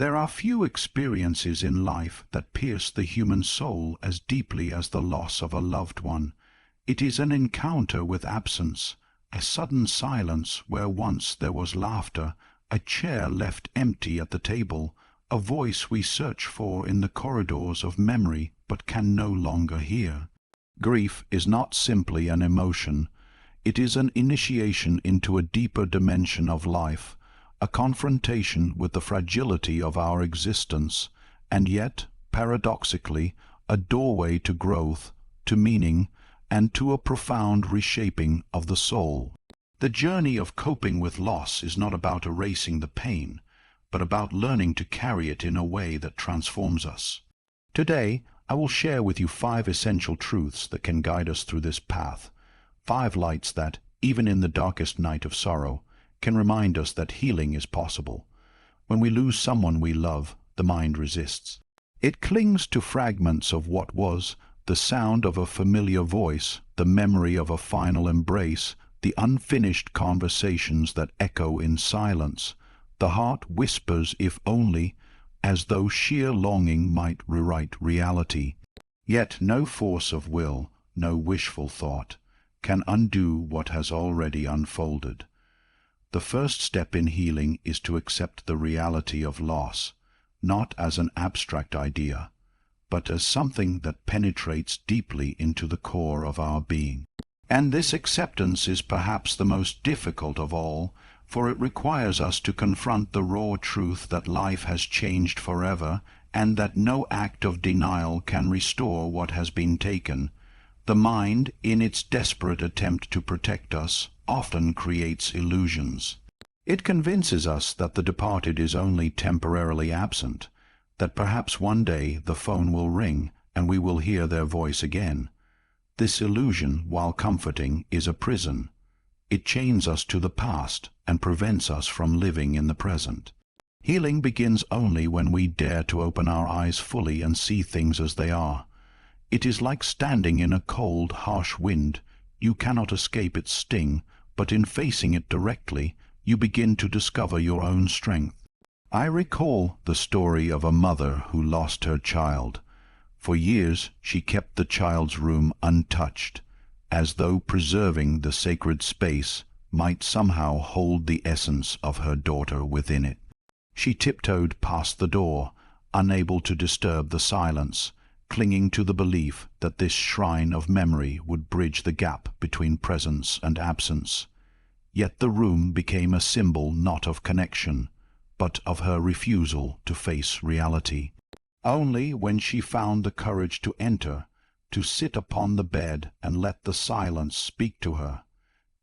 There are few experiences in life that pierce the human soul as deeply as the loss of a loved one. It is an encounter with absence, a sudden silence where once there was laughter, a chair left empty at the table, a voice we search for in the corridors of memory but can no longer hear. Grief is not simply an emotion. It is an initiation into a deeper dimension of life, a confrontation with the fragility of our existence, and yet, paradoxically, a doorway to growth, to meaning, and to a profound reshaping of the soul. The journey of coping with loss is not about erasing the pain, but about learning to carry it in a way that transforms us. Today, I will share with you 5 essential truths that can guide us through this path, 5 lights that, even in the darkest night of sorrow, can remind us that healing is possible. When we lose someone we love, the mind resists. It clings to fragments of what was, the sound of a familiar voice, the memory of a final embrace, the unfinished conversations that echo in silence. The heart whispers, if only, as though sheer longing might rewrite reality. Yet no force of will, no wishful thought, can undo what has already unfolded. The first step in healing is to accept the reality of loss, not as an abstract idea, but as something that penetrates deeply into the core of our being. And this acceptance is perhaps the most difficult of all, for it requires us to confront the raw truth that life has changed forever, and that no act of denial can restore what has been taken. The mind, in its desperate attempt to protect us, often creates illusions. It convinces us that the departed is only temporarily absent, that perhaps one day the phone will ring and we will hear their voice again. This illusion, while comforting, is a prison. It chains us to the past and prevents us from living in the present. Healing begins only when we dare to open our eyes fully and see things as they are. It is like standing in a cold, harsh wind. You cannot escape its sting, but in facing it directly, you begin to discover your own strength. I recall the story of a mother who lost her child. For years she kept the child's room untouched, as though preserving the sacred space might somehow hold the essence of her daughter within it. She tiptoed past the door, unable to disturb the silence, clinging to the belief that this shrine of memory would bridge the gap between presence and absence. Yet the room became a symbol not of connection, but of her refusal to face reality. Only when she found the courage to enter, to sit upon the bed and let the silence speak to her,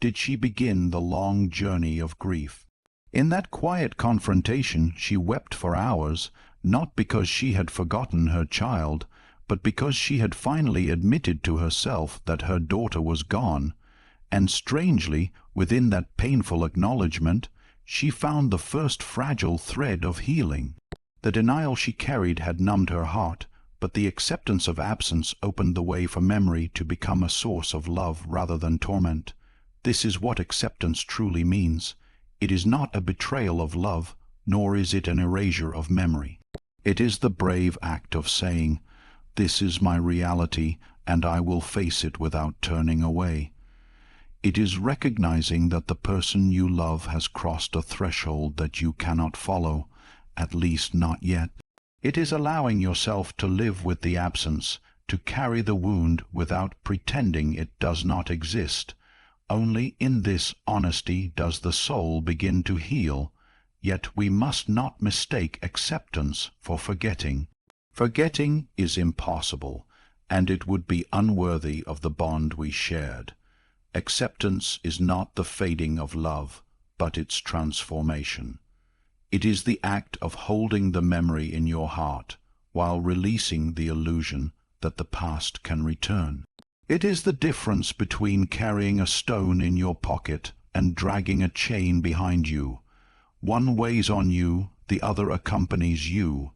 did she begin the long journey of grief. In that quiet confrontation she wept for hours, not because she had forgotten her child, but because she had finally admitted to herself that her daughter was gone, and strangely, within that painful acknowledgment, she found the first fragile thread of healing. The denial she carried had numbed her heart, but the acceptance of absence opened the way for memory to become a source of love rather than torment. This is what acceptance truly means. It is not a betrayal of love, nor is it an erasure of memory. It is the brave act of saying, "This is my reality, and I will face it without turning away." It is recognizing that the person you love has crossed a threshold that you cannot follow, at least not yet. It is allowing yourself to live with the absence, to carry the wound without pretending it does not exist. Only in this honesty does the soul begin to heal. Yet we must not mistake acceptance for forgetting. Forgetting is impossible, and it would be unworthy of the bond we shared. Acceptance is not the fading of love, but its transformation. It is the act of holding the memory in your heart, while releasing the illusion that the past can return. It is the difference between carrying a stone in your pocket and dragging a chain behind you. One weighs on you, the other accompanies you.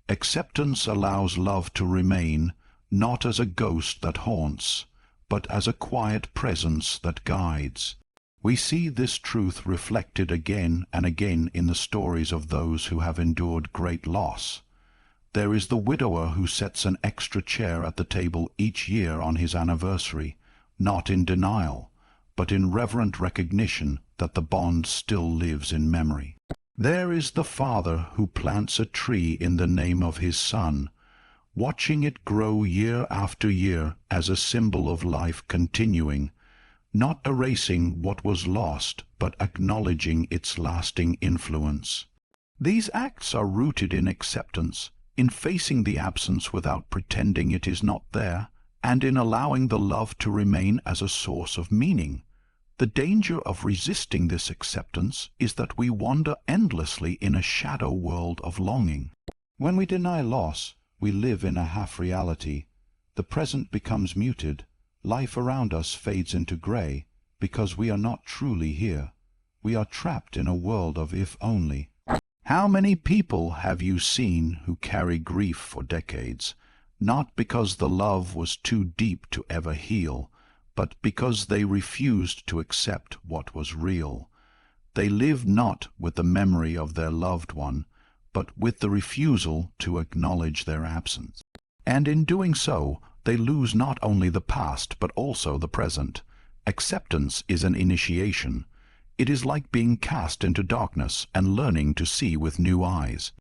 Acceptance allows love to remain, not as a ghost that haunts, but as a quiet presence that guides. We see this truth reflected again and again in the stories of those who have endured great loss. There is the widower who sets an extra chair at the table each year on his anniversary, not in denial, but in reverent recognition that the bond still lives in memory. There is the father who plants a tree in the name of his son, watching it grow year after year as a symbol of life continuing, not erasing what was lost, but acknowledging its lasting influence. These acts are rooted in acceptance, in facing the absence without pretending it is not there, and in allowing the love to remain as a source of meaning. The danger of resisting this acceptance is that we wander endlessly in a shadow world of longing. When we deny loss, we live in a half-reality. The present becomes muted. Life around us fades into grey, because we are not truly here. We are trapped in a world of if only. How many people have you seen who carry grief for decades, not because the love was too deep to ever heal, but because they refused to accept what was real? They live not with the memory of their loved one, but with the refusal to acknowledge their absence. And in doing so, they lose not only the past, but also the present. Acceptance is an initiation. It is like being cast into darkness and learning to see with new eyes.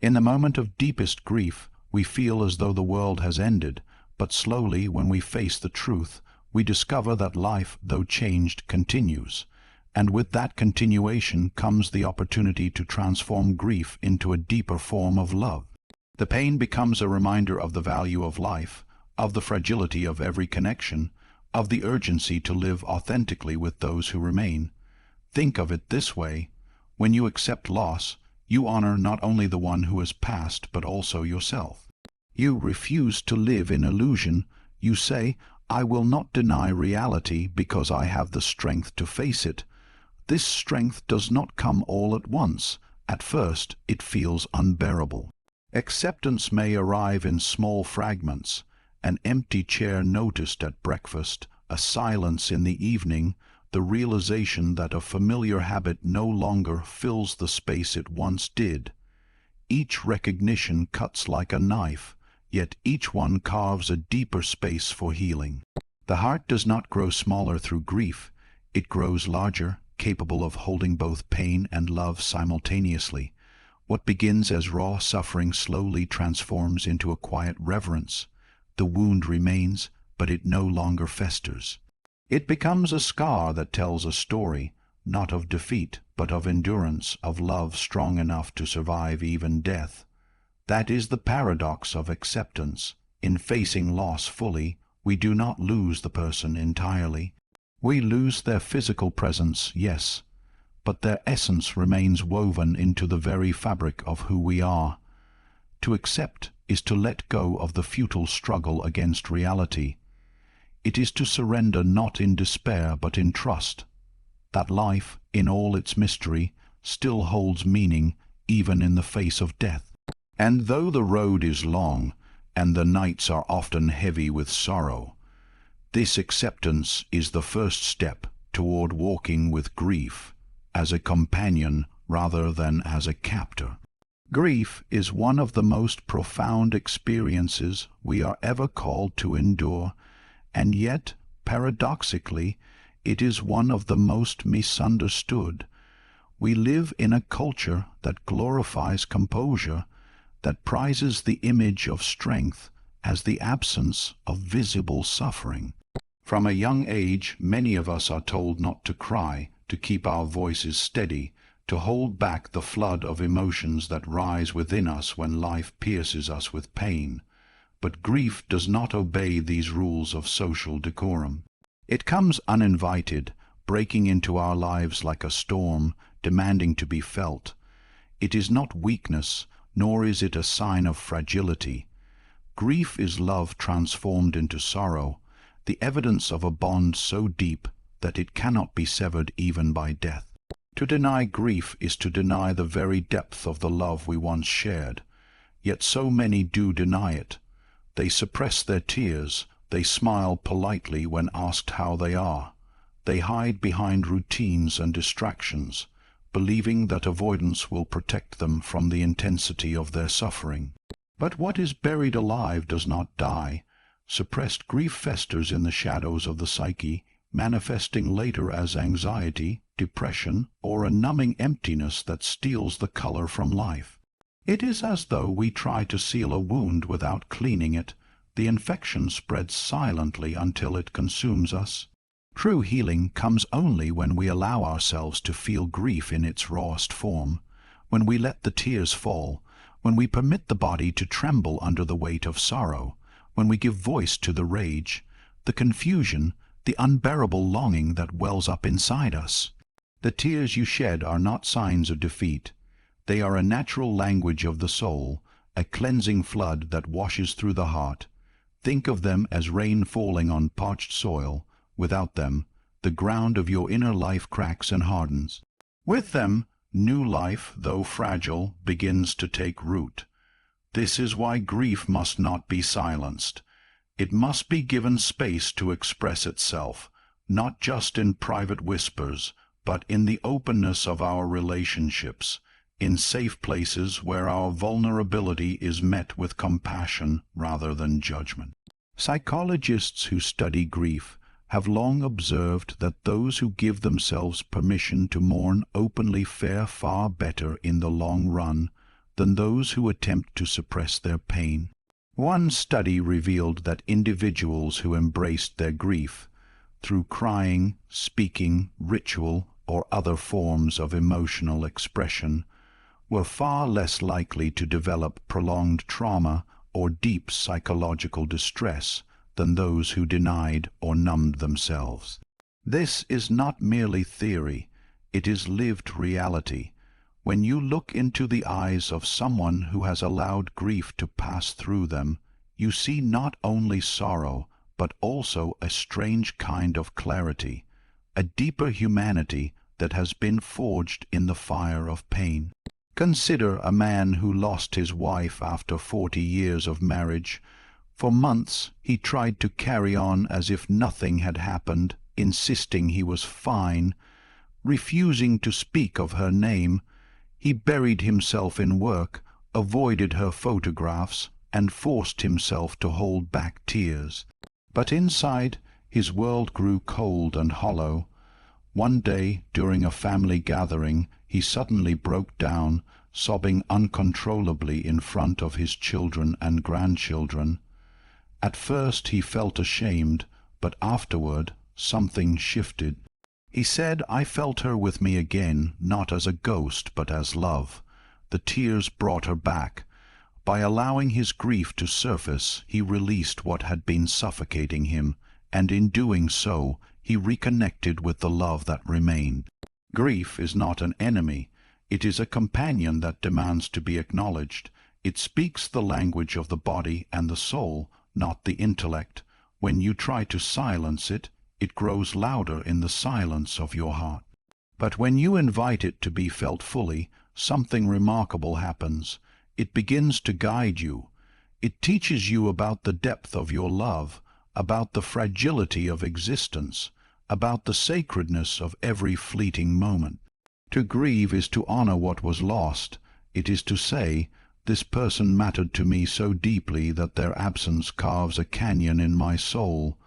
In the moment of deepest grief, we feel as though the world has ended, but slowly, when we face the truth, we discover that life, though changed, continues. And with that continuation comes the opportunity to transform grief into a deeper form of love. The pain becomes a reminder of the value of life, of the fragility of every connection, of the urgency to live authentically with those who remain. Think of it this way: when you accept loss, you honor not only the one who has passed, but also yourself. You refuse to live in illusion. You say, "I will not deny reality because I have the strength to face it." This strength does not come all at once. At first, it feels unbearable. Acceptance may arrive in small fragments: an empty chair noticed at breakfast, a silence in the evening, the realization that a familiar habit no longer fills the space it once did. Each recognition cuts like a knife, yet each one carves a deeper space for healing. The heart does not grow smaller through grief. It grows larger, capable of holding both pain and love simultaneously. What begins as raw suffering slowly transforms into a quiet reverence. The wound remains, but it no longer festers. It becomes a scar that tells a story, not of defeat, but of endurance, of love strong enough to survive even death. That is the paradox of acceptance. In facing loss fully, we do not lose the person entirely. We lose their physical presence, yes, but their essence remains woven into the very fabric of who we are. To accept is to let go of the futile struggle against reality. It is to surrender not in despair but in trust, that life, in all its mystery, still holds meaning even in the face of death. And though the road is long, and the nights are often heavy with sorrow, this acceptance is the first step toward walking with grief as a companion rather than as a captor. Grief is one of the most profound experiences we are ever called to endure, and yet, paradoxically, it is one of the most misunderstood. We live in a culture that glorifies composure, that prizes the image of strength as the absence of visible suffering. From a young age, many of us are told not to cry, to keep our voices steady, to hold back the flood of emotions that rise within us when life pierces us with pain. But grief does not obey these rules of social decorum. It comes uninvited, breaking into our lives like a storm, demanding to be felt. It is not weakness, nor is it a sign of fragility. Grief is love transformed into sorrow, the evidence of a bond so deep that it cannot be severed even by death. To deny grief is to deny the very depth of the love we once shared. Yet so many do deny it. They suppress their tears, they smile politely when asked how they are. They hide behind routines and distractions, believing that avoidance will protect them from the intensity of their suffering. But what is buried alive does not die. Suppressed grief festers in the shadows of the psyche, manifesting later as anxiety, depression, or a numbing emptiness that steals the color from life. It is as though we try to seal a wound without cleaning it. The infection spreads silently until it consumes us. True healing comes only when we allow ourselves to feel grief in its rawest form, when we let the tears fall, when we permit the body to tremble under the weight of sorrow, when we give voice to the rage, the confusion, the unbearable longing that wells up inside us. The tears you shed are not signs of defeat. They are a natural language of the soul, a cleansing flood that washes through the heart. Think of them as rain falling on parched soil. Without them, the ground of your inner life cracks and hardens. With them, new life, though fragile, begins to take root. This is why grief must not be silenced. It must be given space to express itself, not just in private whispers, but in the openness of our relationships, in safe places where our vulnerability is met with compassion rather than judgment. Psychologists who study grief have long observed that those who give themselves permission to mourn openly fare far better in the long run than those who attempt to suppress their pain. One study revealed that individuals who embraced their grief through crying, speaking, ritual, or other forms of emotional expression were far less likely to develop prolonged trauma or deep psychological distress than those who denied or numbed themselves. This is not merely theory, it is lived reality. When you look into the eyes of someone who has allowed grief to pass through them, you see not only sorrow, but also a strange kind of clarity, a deeper humanity that has been forged in the fire of pain. Consider a man who lost his wife after 40 years of marriage. For months he tried to carry on as if nothing had happened, insisting he was fine, refusing to speak of her name. He buried himself in work, avoided her photographs, and forced himself to hold back tears. But inside, his world grew cold and hollow. One day, during a family gathering, he suddenly broke down, sobbing uncontrollably in front of his children and grandchildren. At first he felt ashamed, but afterward something shifted. He said, "I felt her with me again, not as a ghost, but as love." The tears brought her back. By allowing his grief to surface, he released what had been suffocating him, and in doing so, he reconnected with the love that remained. Grief is not an enemy. It is a companion that demands to be acknowledged. It speaks the language of the body and the soul, not the intellect. When you try to silence it, it grows louder in the silence of your heart. But when you invite it to be felt fully, something remarkable happens. It begins to guide you. It teaches you about the depth of your love, about the fragility of existence, about the sacredness of every fleeting moment. To grieve is to honor what was lost. It is to say, "This person mattered to me so deeply that their absence carves a canyon in my soul."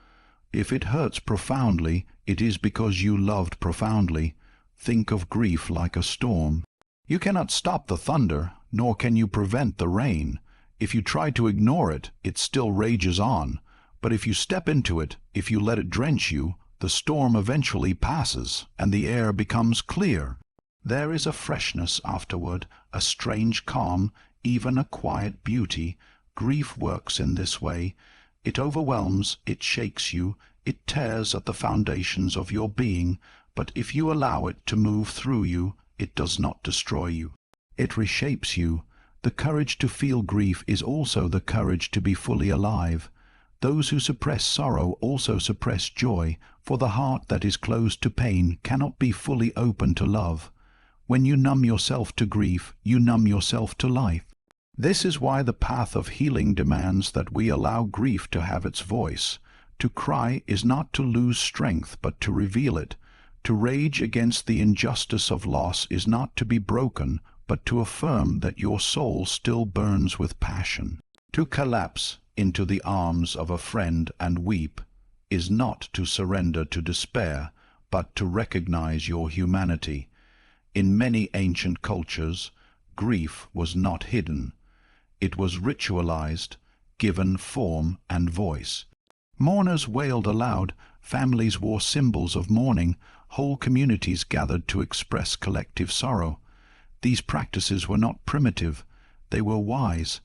If it hurts profoundly, it is because you loved profoundly. Think of grief like a storm. You cannot stop the thunder, nor can you prevent the rain. If you try to ignore it, it still rages on. But if you step into it, if you let it drench you, the storm eventually passes, and the air becomes clear. There is a freshness afterward, a strange calm, even a quiet beauty. Grief works in this way. It overwhelms, it shakes you, it tears at the foundations of your being, but if you allow it to move through you, it does not destroy you. It reshapes you. The courage to feel grief is also the courage to be fully alive. Those who suppress sorrow also suppress joy, for the heart that is closed to pain cannot be fully open to love. When you numb yourself to grief, you numb yourself to life. This is why the path of healing demands that we allow grief to have its voice, To cry is not to lose strength, but to reveal it. To rage against the injustice of loss is not to be broken, but to affirm that your soul still burns with passion. To collapse into the arms of a friend and weep is not to surrender to despair, but to recognize your humanity. In many ancient cultures, grief was not hidden. It was ritualized, given form and voice. Mourners wailed aloud, families wore symbols of mourning, whole communities gathered to express collective sorrow. These practices were not primitive, they were wise.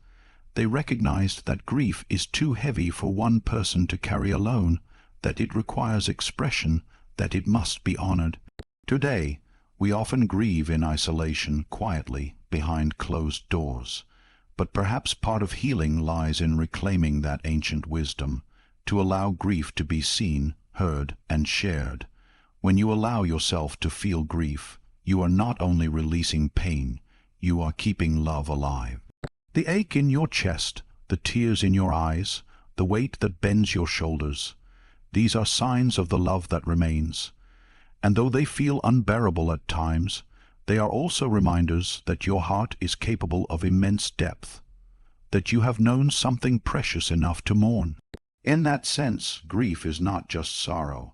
They recognized that grief is too heavy for one person to carry alone, that it requires expression, that it must be honored. Today, we often grieve in isolation, quietly, behind closed doors. But perhaps part of healing lies in reclaiming that ancient wisdom, to allow grief to be seen, heard, and shared. When you allow yourself to feel grief, you are not only releasing pain, you are keeping love alive. The ache in your chest, the tears in your eyes, the weight that bends your shoulders, these are signs of the love that remains. And though they feel unbearable at times, they are also reminders that your heart is capable of immense depth, that you have known something precious enough to mourn. In that sense, grief is not just sorrow.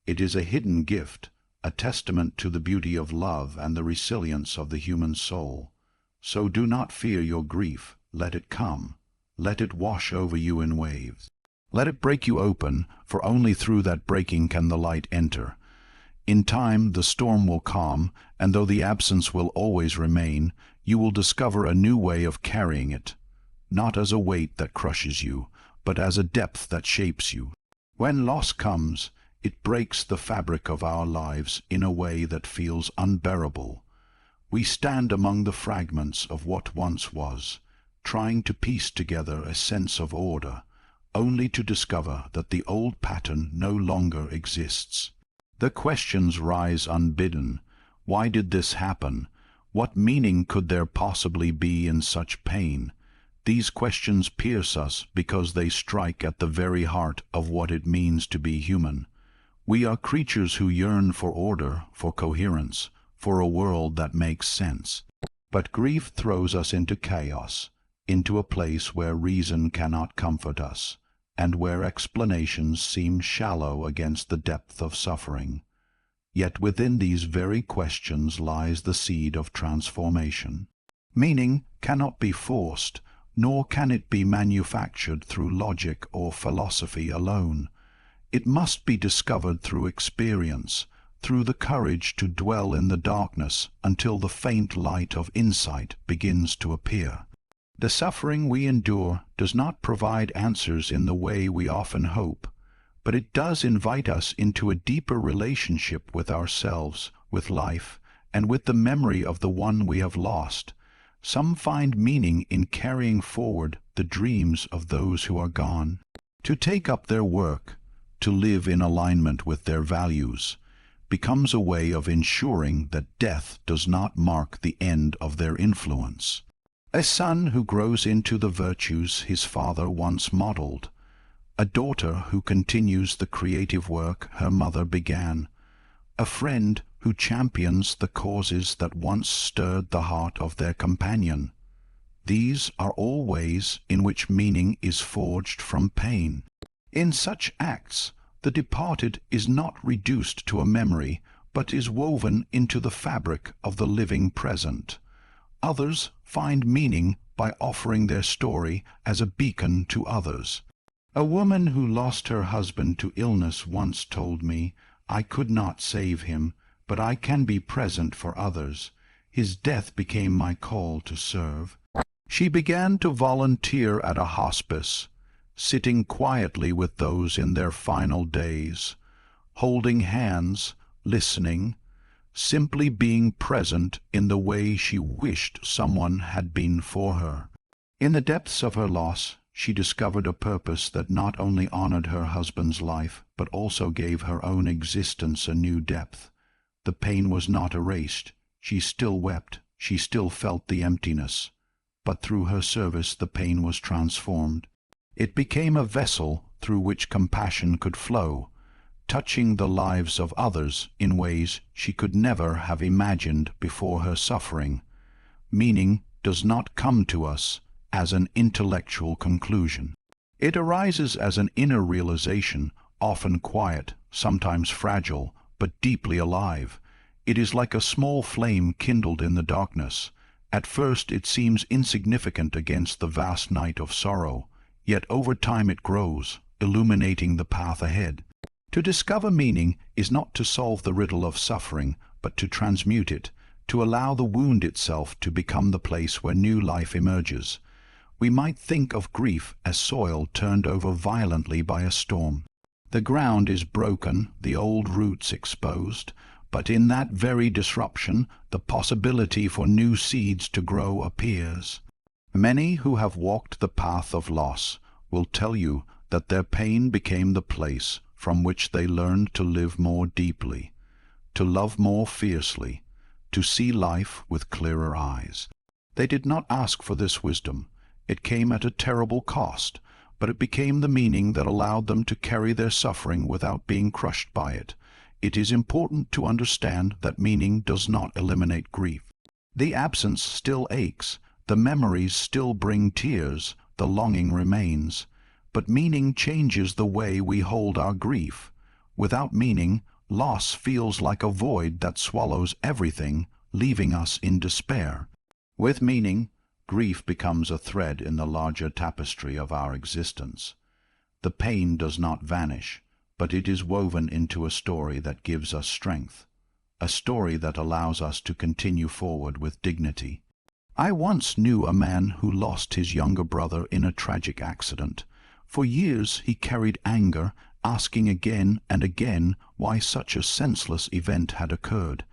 It is a hidden gift, a testament to the beauty of love and the resilience of the human soul. So do not fear your grief. Let it come. Let it wash over you in waves. Let it break you open, for only through that breaking can the light enter. In time the storm will calm, and though the absence will always remain, you will discover a new way of carrying it, not as a weight that crushes you, but as a depth that shapes you. When loss comes, it breaks the fabric of our lives in a way that feels unbearable. We stand among the fragments of what once was, trying to piece together a sense of order, only to discover that the old pattern no longer exists. The questions rise unbidden. Why did this happen? What meaning could there possibly be in such pain? These questions pierce us because they strike at the very heart of what it means to be human. We are creatures who yearn for order, for coherence, for a world that makes sense. But grief throws us into chaos, into a place where reason cannot comfort us, and where explanations seem shallow against the depth of suffering. Yet within these very questions lies the seed of transformation. Meaning cannot be forced, nor can it be manufactured through logic or philosophy alone. It must be discovered through experience, through the courage to dwell in the darkness until the faint light of insight begins to appear. The suffering we endure does not provide answers in the way we often hope, but it does invite us into a deeper relationship with ourselves, with life, and with the memory of the one we have lost. Some find meaning in carrying forward the dreams of those who are gone. To take up their work, to live in alignment with their values, becomes a way of ensuring that death does not mark the end of their influence. A son who grows into the virtues his father once modeled, a daughter who continues the creative work her mother began, a friend who champions the causes that once stirred the heart of their companion. These are all ways in which meaning is forged from pain. In such acts, the departed is not reduced to a memory, but is woven into the fabric of the living present. Others find meaning by offering their story as a beacon to others. A woman who lost her husband to illness once told me, "I could not save him, but I can be present for others. His death became my call to serve." She began to volunteer at a hospice, sitting quietly with those in their final days, holding hands, listening, simply being present in the way she wished someone had been for her. In the depths of her loss, she discovered a purpose that not only honored her husband's life, but also gave her own existence a new depth. The pain was not erased. She still wept. She still felt the emptiness. But through her service the pain was transformed. It became a vessel through which compassion could flow, touching the lives of others in ways she could never have imagined before her suffering. Meaning does not come to us as an intellectual conclusion. It arises as an inner realization, often quiet, sometimes fragile, but deeply alive. It is like a small flame kindled in the darkness. At first it seems insignificant against the vast night of sorrow, yet over time it grows, illuminating the path ahead. To discover meaning is not to solve the riddle of suffering, but to transmute it, to allow the wound itself to become the place where new life emerges. We might think of grief as soil turned over violently by a storm. The ground is broken, the old roots exposed, but in that very disruption, the possibility for new seeds to grow appears. Many who have walked the path of loss will tell you that their pain became the place from which they learned to live more deeply, to love more fiercely, to see life with clearer eyes. They did not ask for this wisdom. It came at a terrible cost, but it became the meaning that allowed them to carry their suffering without being crushed by it. It is important to understand that meaning does not eliminate grief. The absence still aches, the memories still bring tears, the longing remains. But meaning changes the way we hold our grief. Without meaning, loss feels like a void that swallows everything, leaving us in despair. With meaning, grief becomes a thread in the larger tapestry of our existence. The pain does not vanish, but it is woven into a story that gives us strength, a story that allows us to continue forward with dignity. I once knew a man who lost his younger brother in a tragic accident. For years he carried anger, asking again and again why such a senseless event had occurred.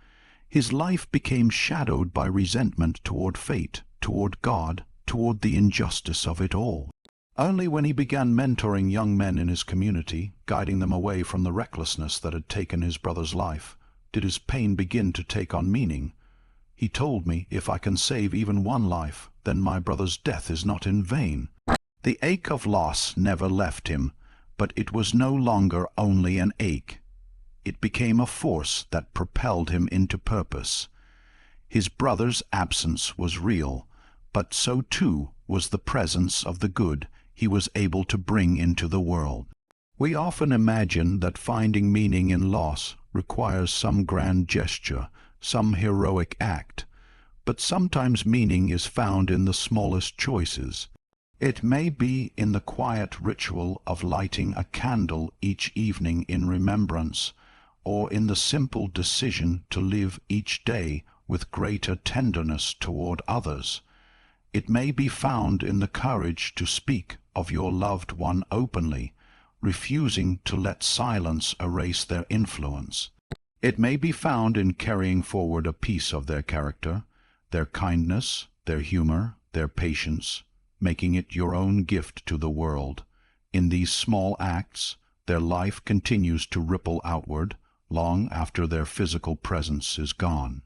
His life became shadowed by resentment toward fate, toward God, toward the injustice of it all. Only when he began mentoring young men in his community, guiding them away from the recklessness that had taken his brother's life, did his pain begin to take on meaning. He told me, if I can save even one life, then my brother's death is not in vain. The ache of loss never left him, but it was no longer only an ache. It became a force that propelled him into purpose. His brother's absence was real, but so too was the presence of the good he was able to bring into the world. We often imagine that finding meaning in loss requires some grand gesture, some heroic act, but sometimes meaning is found in the smallest choices. It may be in the quiet ritual of lighting a candle each evening in remembrance, or in the simple decision to live each day with greater tenderness toward others. It may be found in the courage to speak of your loved one openly, refusing to let silence erase their influence. It may be found in carrying forward a piece of their character, their kindness, their humor, their patience, making it your own gift to the world. In these small acts, their life continues to ripple outward, long after their physical presence is gone.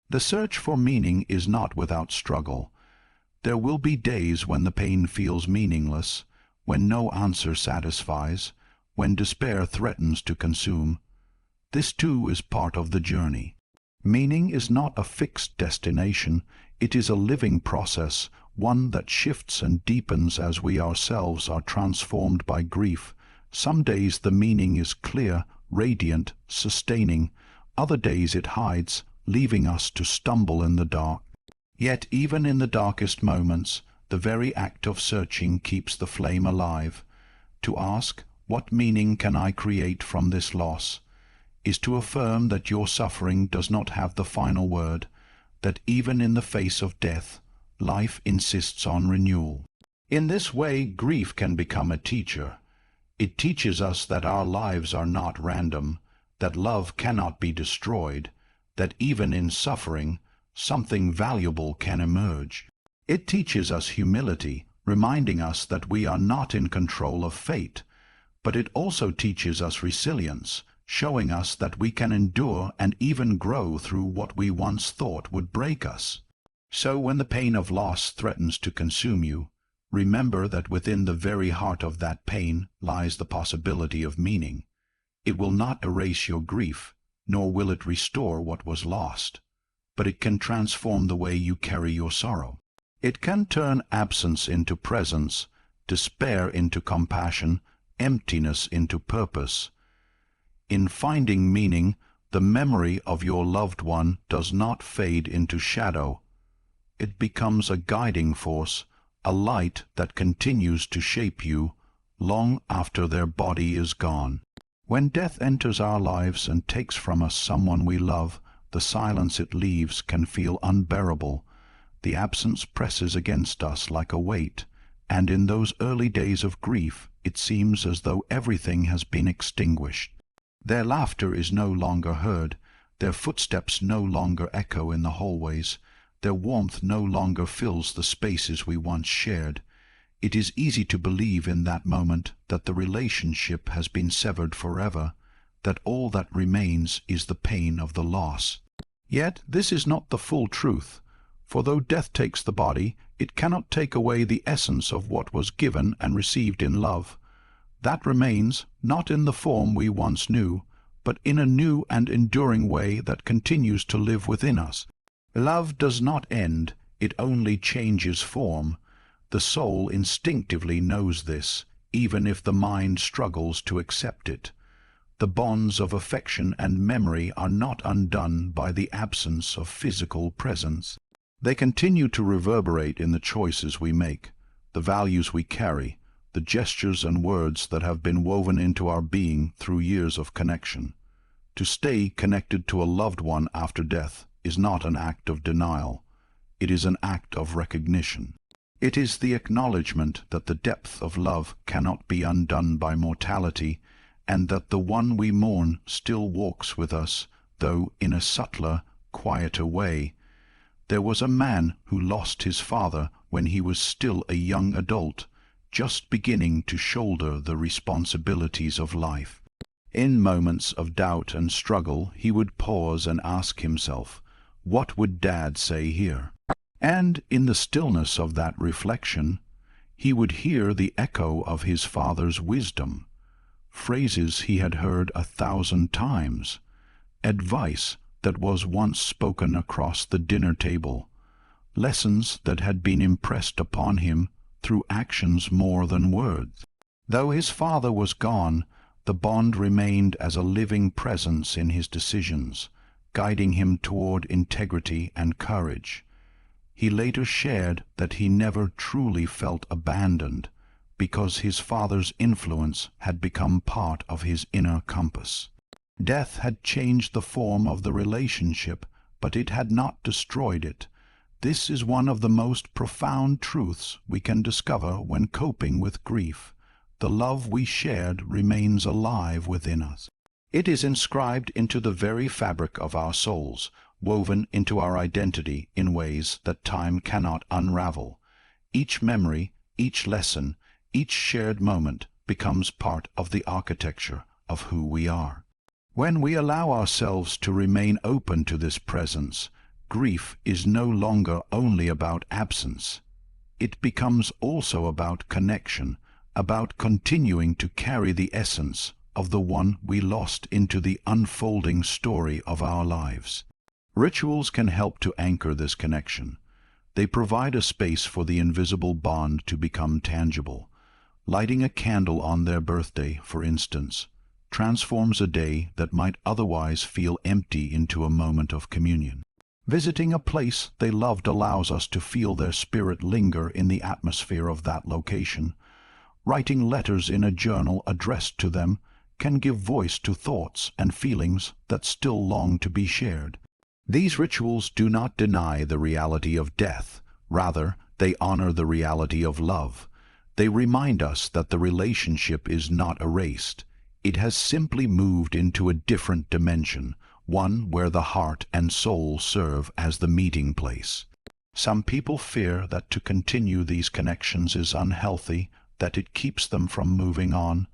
The search for meaning is not without struggle. There will be days when the pain feels meaningless, when no answer satisfies, when despair threatens to consume. This too is part of the journey. Meaning is not a fixed destination, it is a living process, one that shifts and deepens as we ourselves are transformed by grief. Some days the meaning is clear, radiant, sustaining. Other days it hides, leaving us to stumble in the dark. Yet even in the darkest moments, the very act of searching keeps the flame alive. To ask, what meaning can I create from this loss, is to affirm that your suffering does not have the final word, that even in the face of death, life insists on renewal. In this way, grief can become a teacher. It teaches us that our lives are not random, that love cannot be destroyed, that even in suffering, something valuable can emerge. It teaches us humility, reminding us that we are not in control of fate, but it also teaches us resilience, showing us that we can endure and even grow through what we once thought would break us. So when the pain of loss threatens to consume you, Remember that within the very heart of that pain lies the possibility of meaning. It will not erase your grief, nor will it restore what was lost, but it can transform the way you carry your sorrow. It can turn absence into presence, despair into compassion, emptiness into purpose. In finding meaning, the memory of your loved one does not fade into shadow. It becomes a guiding force, a light that continues to shape you long after their body is gone. When death enters our lives and takes from us someone we love, the silence it leaves can feel unbearable. The absence presses against us like a weight, and in those early days of grief it seems as though everything has been extinguished. Their laughter is no longer heard, their footsteps no longer echo in the hallways, their warmth no longer fills the spaces we once shared. It is easy to believe in that moment that the relationship has been severed forever, that all that remains is the pain of the loss. Yet this is not the full truth, for though death takes the body, it cannot take away the essence of what was given and received in love. That remains, not in the form we once knew, but in a new and enduring way that continues to live within us. Love does not end, it only changes form. The soul instinctively knows this, even if the mind struggles to accept it. The bonds of affection and memory are not undone by the absence of physical presence. They continue to reverberate in the choices we make, the values we carry, the gestures and words that have been woven into our being through years of connection. To stay connected to a loved one after death is not an act of denial. It is an act of recognition. It is the acknowledgement that the depth of love cannot be undone by mortality, and that the one we mourn still walks with us, though in a subtler, quieter way. There was a man who lost his father when he was still a young adult, just beginning to shoulder the responsibilities of life. In moments of doubt and struggle, he would pause and ask himself, "What would Dad say here?" And in the stillness of that reflection, he would hear the echo of his father's wisdom, phrases he had heard 1,000 times, advice that was once spoken across the dinner table, lessons that had been impressed upon him through actions more than words. Though his father was gone, the bond remained as a living presence in his decisions, guiding him toward integrity and courage. He later shared that he never truly felt abandoned, because his father's influence had become part of his inner compass. Death had changed the form of the relationship, but it had not destroyed it. This is one of the most profound truths we can discover when coping with grief. The love we shared remains alive within us. It is inscribed into the very fabric of our souls, woven into our identity in ways that time cannot unravel. Each memory, each lesson, each shared moment becomes part of the architecture of who we are. When we allow ourselves to remain open to this presence, grief is no longer only about absence. It becomes also about connection, about continuing to carry the essence of the one we lost into the unfolding story of our lives. Rituals can help to anchor this connection. They provide a space for the invisible bond to become tangible. Lighting a candle on their birthday, for instance, transforms a day that might otherwise feel empty into a moment of communion. Visiting a place they loved allows us to feel their spirit linger in the atmosphere of that location. Writing letters in a journal addressed to them can give voice to thoughts and feelings that still long to be shared. These rituals do not deny the reality of death. Rather, they honor the reality of love. They remind us that the relationship is not erased. It has simply moved into a different dimension, one where the heart and soul serve as the meeting place. Some people fear that to continue these connections is unhealthy, that it keeps them from moving on.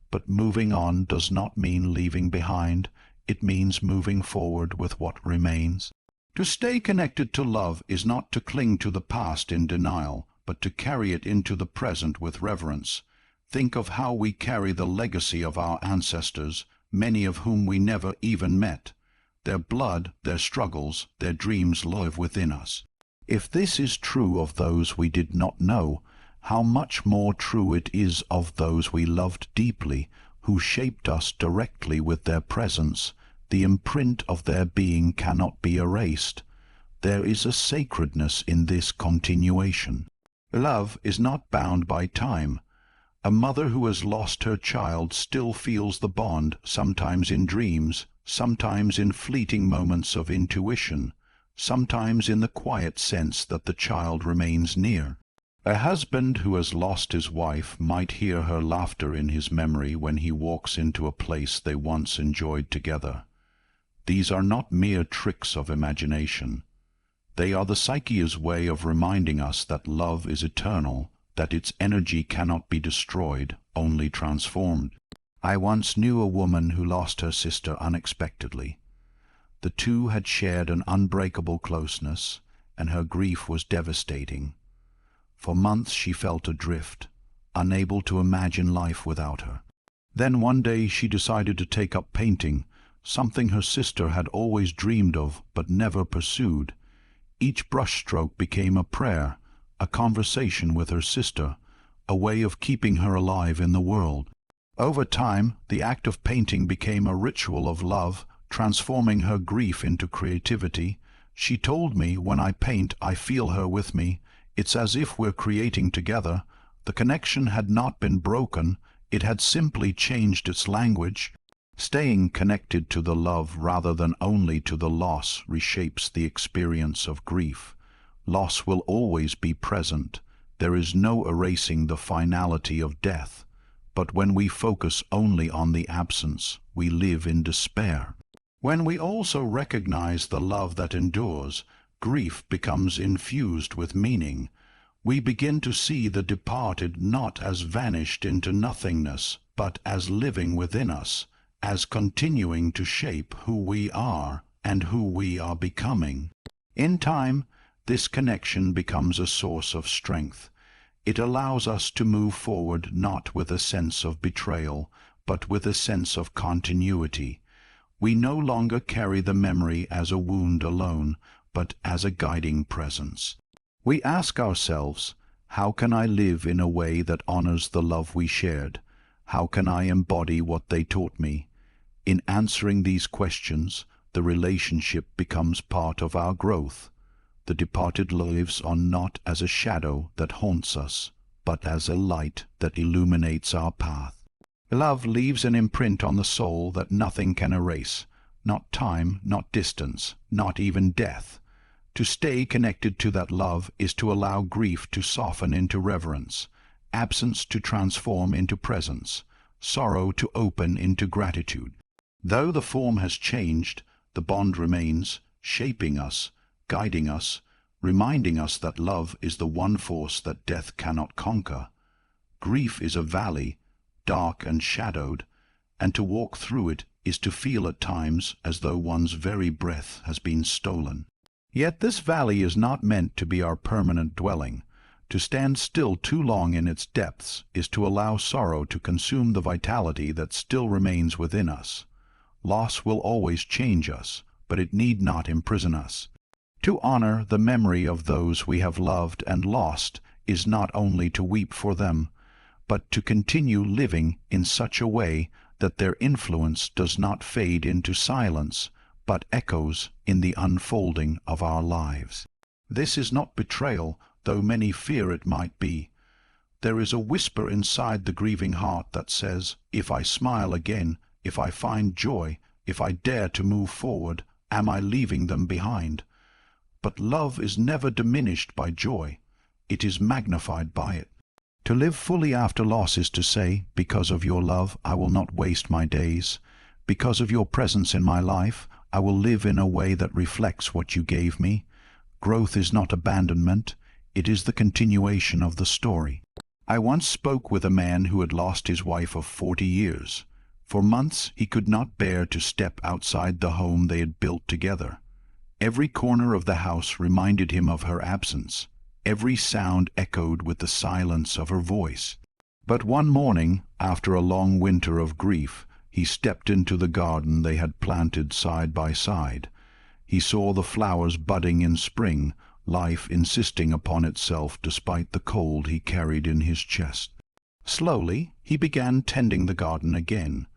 But moving on does not mean leaving behind. It means moving forward with what remains. To stay connected to love is not to cling to the past in denial, but to carry it into the present with reverence. Think of how we carry the legacy of our ancestors, many of whom we never even met. Their blood, their struggles, their dreams live within us. If this is true of those we did not know, how much more true it is of those we loved deeply, who shaped us directly with their presence. The imprint of their being cannot be erased. There is a sacredness in this continuation. Love is not bound by time. A mother who has lost her child still feels the bond, sometimes in dreams, sometimes in fleeting moments of intuition, sometimes in the quiet sense that the child remains near. A husband who has lost his wife might hear her laughter in his memory when he walks into a place they once enjoyed together. These are not mere tricks of imagination. They are the psyche's way of reminding us that love is eternal, that its energy cannot be destroyed, only transformed. I once knew a woman who lost her sister unexpectedly. The two had shared an unbreakable closeness, and her grief was devastating. For months she felt adrift, unable to imagine life without her. Then one day she decided to take up painting, something her sister had always dreamed of but never pursued. Each brushstroke became a prayer, a conversation with her sister, a way of keeping her alive in the world. Over time, the act of painting became a ritual of love, transforming her grief into creativity. She told me, "When I paint, I feel her with me. It's as if we're creating together." The connection had not been broken, it had simply changed its language. Staying connected to the love rather than only to the loss reshapes the experience of grief. Loss will always be present. There is no erasing the finality of death. But when we focus only on the absence, we live in despair. When we also recognize the love that endures, grief becomes infused with meaning. We begin to see the departed not as vanished into nothingness, but as living within us, as continuing to shape who we are and who we are becoming. In time, this connection becomes a source of strength. It allows us to move forward not with a sense of betrayal, but with a sense of continuity. We no longer carry the memory as a wound alone, but as a guiding presence. We ask ourselves, how can I live in a way that honors the love we shared? How can I embody what they taught me? In answering these questions, the relationship becomes part of our growth. The departed lives on not as a shadow that haunts us, but as a light that illuminates our path. Love leaves an imprint on the soul that nothing can erase, not time, not distance, not even death. To stay connected to that love is to allow grief to soften into reverence, absence to transform into presence, sorrow to open into gratitude. Though the form has changed, the bond remains, shaping us, guiding us, reminding us that love is the one force that death cannot conquer. Grief is a valley, dark and shadowed, and to walk through it is to feel at times as though one's very breath has been stolen. Yet this valley is not meant to be our permanent dwelling. To stand still too long in its depths is to allow sorrow to consume the vitality that still remains within us. Loss will always change us, but it need not imprison us. To honor the memory of those we have loved and lost is not only to weep for them, but to continue living in such a way that their influence does not fade into silence, but echoes in the unfolding of our lives. This is not betrayal, though many fear it might be. There is a whisper inside the grieving heart that says, if I smile again, if I find joy, if I dare to move forward, am I leaving them behind? But love is never diminished by joy. It is magnified by it. To live fully after loss is to say, because of your love, I will not waste my days. Because of your presence in my life, I will live in a way that reflects what you gave me. Growth is not abandonment. It is the continuation of the story. I once spoke with a man who had lost his wife of 40 years. For months he could not bear to step outside the home they had built together. Every corner of the house reminded him of her absence. Every sound echoed with the silence of her voice. But one morning, after a long winter of grief, he stepped into the garden they had planted side by side. He saw the flowers budding in spring, life insisting upon itself despite the cold he carried in his chest. Slowly he began tending the garden again.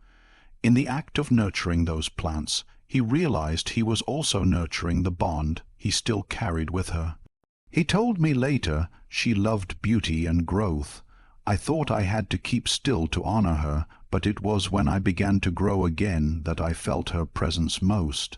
In the act of nurturing those plants, he realized he was also nurturing the bond he still carried with her. He told me later she loved beauty and growth. I thought I had to keep still to honor her, but it was when I began to grow again that I felt her presence most.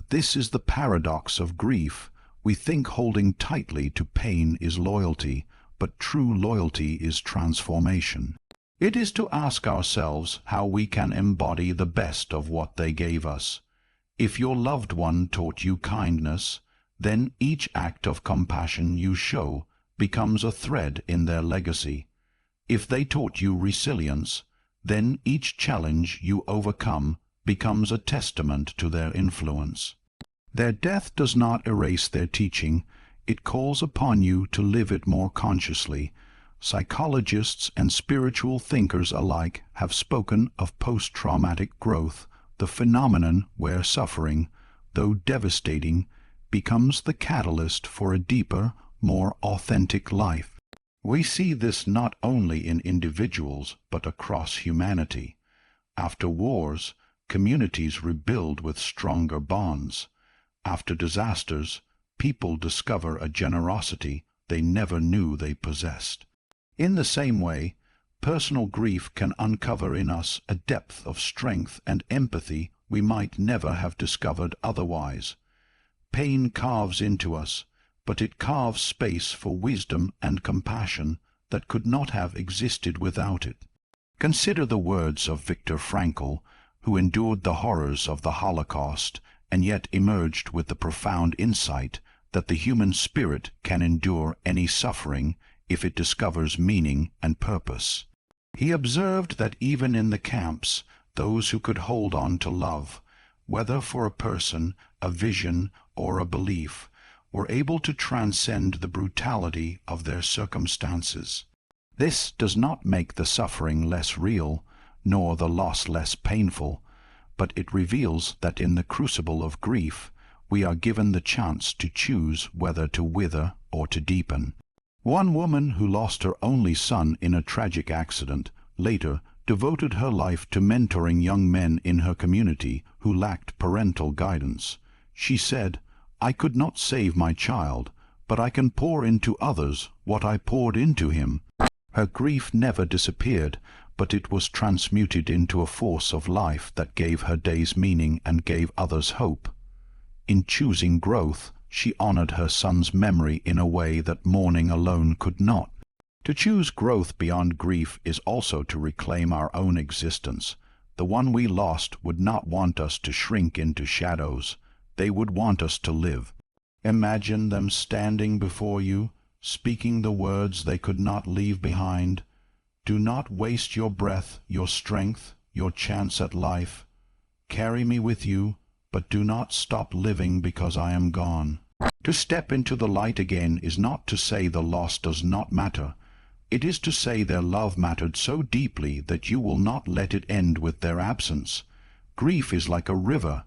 This is the paradox of grief. We think holding tightly to pain is loyalty, but true loyalty is transformation. It is to ask ourselves how we can embody the best of what they gave us. If your loved one taught you kindness, then each act of compassion you show becomes a thread in their legacy. If they taught you resilience, then each challenge you overcome becomes a testament to their influence. Their death does not erase their teaching, it calls upon you to live it more consciously. Psychologists and spiritual thinkers alike have spoken of post-traumatic growth, the phenomenon where suffering, though devastating, becomes the catalyst for a deeper, more authentic life. We see this not only in individuals, but across humanity. After wars, communities rebuild with stronger bonds. After disasters, people discover a generosity they never knew they possessed. In the same way, personal grief can uncover in us a depth of strength and empathy we might never have discovered otherwise. Pain carves into us, but it carves space for wisdom and compassion that could not have existed without it. Consider the words of Viktor Frankl, who endured the horrors of the Holocaust and yet emerged with the profound insight that the human spirit can endure any suffering if it discovers meaning and purpose. He observed that even in the camps, those who could hold on to love, whether for a person, a vision, or a belief, were able to transcend the brutality of their circumstances. This does not make the suffering less real, nor the loss less painful, but it reveals that in the crucible of grief, we are given the chance to choose whether to wither or to deepen. One woman who lost her only son in a tragic accident later devoted her life to mentoring young men in her community who lacked parental guidance. She said, "I could not save my child, but I can pour into others what I poured into him." Her grief never disappeared, but it was transmuted into a force of life that gave her days meaning and gave others hope. In choosing growth, she honored her son's memory in a way that mourning alone could not. To choose growth beyond grief is also to reclaim our own existence. The one we lost would not want us to shrink into shadows. They would want us to live. Imagine them standing before you, speaking the words they could not leave behind. Do not waste your breath, your strength, your chance at life. Carry me with you, but do not stop living because I am gone. To step into the light again is not to say the loss does not matter. It is to say their love mattered so deeply that you will not let it end with their absence. Grief is like a river.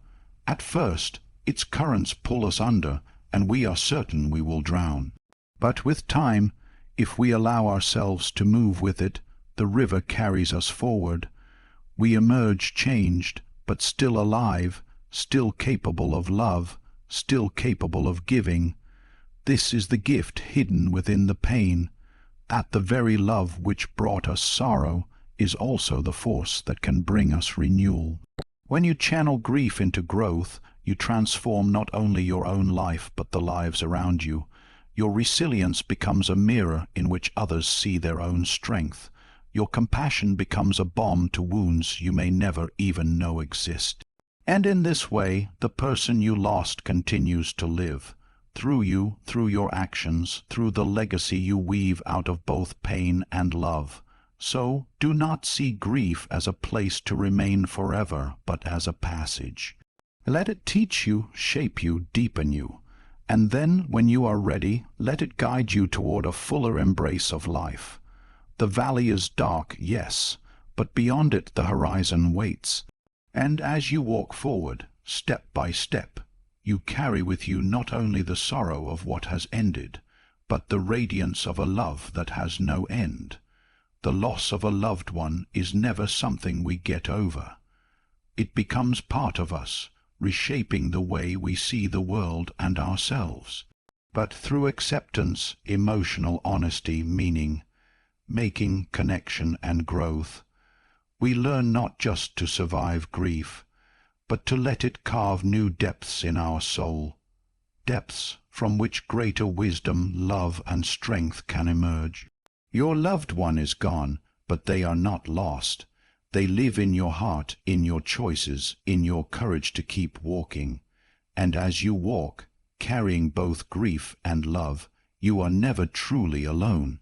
At first, its currents pull us under, and we are certain we will drown. But with time, if we allow ourselves to move with it, the river carries us forward. We emerge changed, but still alive, still capable of love, still capable of giving. This is the gift hidden within the pain. At the very love which brought us sorrow is also the force that can bring us renewal. When you channel grief into growth, you transform not only your own life but the lives around you. Your resilience becomes a mirror in which others see their own strength. Your compassion becomes a balm to wounds you may never even know exist. And in this way, the person you lost continues to live. Through you, through your actions, through the legacy you weave out of both pain and love. So, do not see grief as a place to remain forever, but as a passage. Let it teach you, shape you, deepen you. And then, when you are ready, let it guide you toward a fuller embrace of life. The valley is dark, yes, but beyond it the horizon waits. And as you walk forward, step by step, you carry with you not only the sorrow of what has ended, but the radiance of a love that has no end. The loss of a loved one is never something we get over. It becomes part of us, reshaping the way we see the world and ourselves. But through acceptance, emotional honesty, meaning, making, connection and growth, we learn not just to survive grief, but to let it carve new depths in our soul, depths from which greater wisdom, love and strength can emerge. Your loved one is gone, but they are not lost. They live in your heart, in your choices, in your courage to keep walking. And as you walk, carrying both grief and love, you are never truly alone.